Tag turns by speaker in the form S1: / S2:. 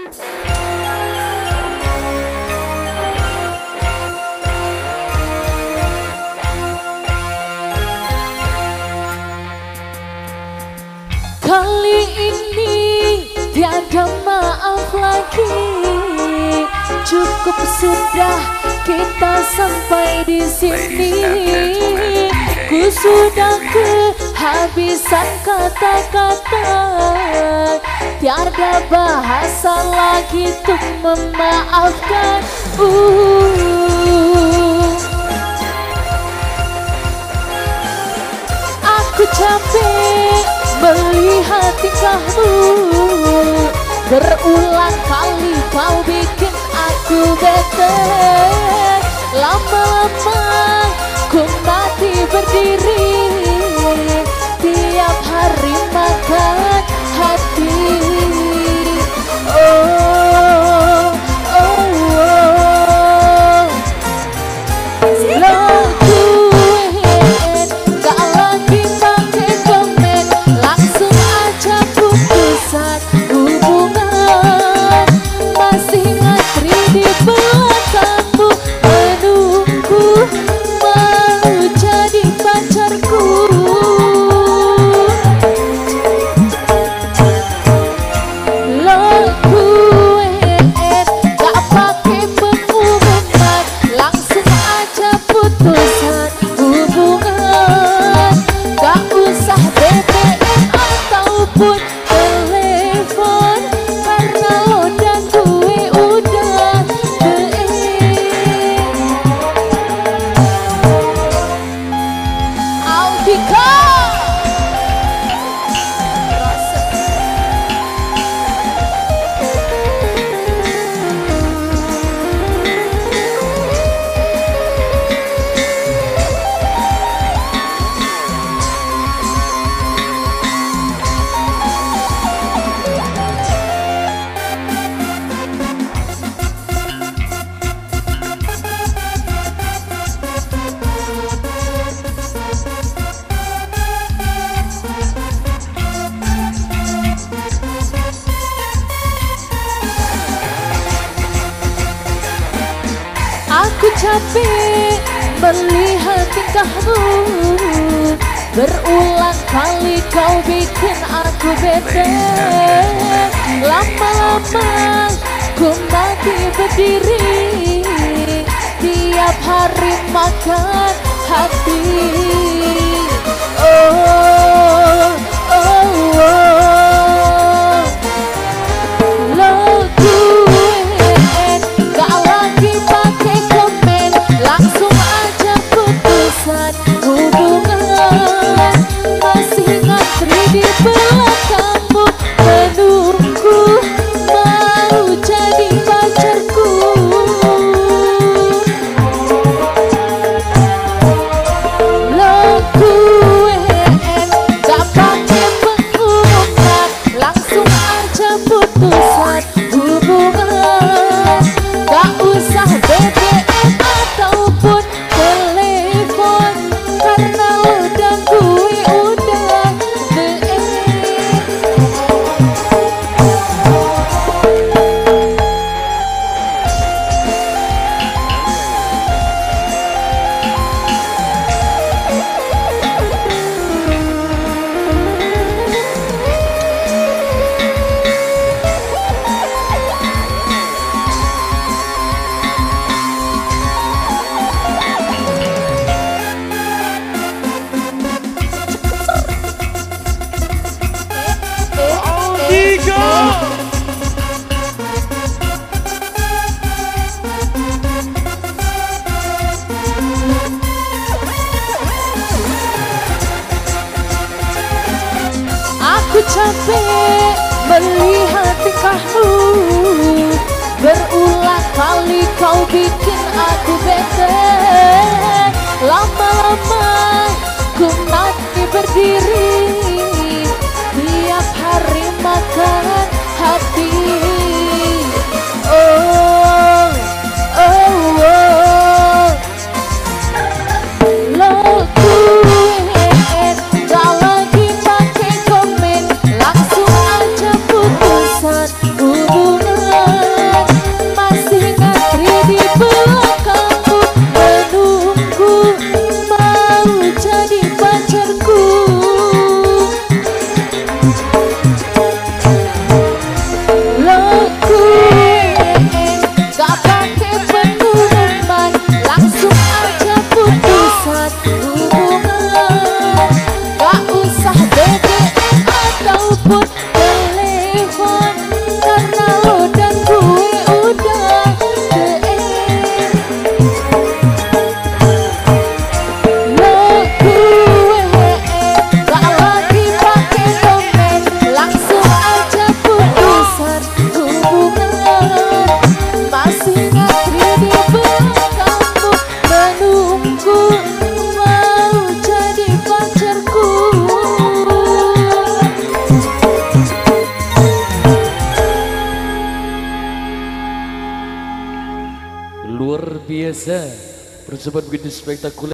S1: Kali ini tiada maaf lagi, cukup sudah kita sampai di sini. Ku sudah kehabisan kata-kata, tiada bahasa lagi untuk memaafkan. Aku capek melihat tingkahmu, berulang kali kau bikin aku bete. Lama-lama ku mati berdiri, tiap hari makan hati. Oh, oh, oh. Lagu gak lagi pakai komen, langsung aja putusan hubungan. Masih ngantri di belakangmu, menunggu mau jadi pacarku. Lagu gak pakai pengumuman, langsung aja putusan hubungan. Gak usah BBM ataupun telepon, karena lo dan gue udah Audika. Aku capek melihat tingkahmu, berulang kali kau bikin aku bete. Lama-lama ku mati berdiri, tiap hari makan hati. Oh, oh, oh. Lagu gak lagi pakai komen, langsung aja putusan hubungan. Masih ngantri di belakangmu, menunggu mau jadi pacarku. Lagu gak pakai pengumuman, langsung aja putusan hubungan. Gak usah BBM ataupun telepon, karena lo dan gue udah Aku capek melihat tingkahmu, berulang kali kau bikin aku bete. Lama-lama ku mati berdiri, tiap hari makan hati. Oh, oh, oh. Lagu gak lagi pakai komen, langsung aja putusan hubungan.
S2: luar biasa. Persembahan begitu spektakuler.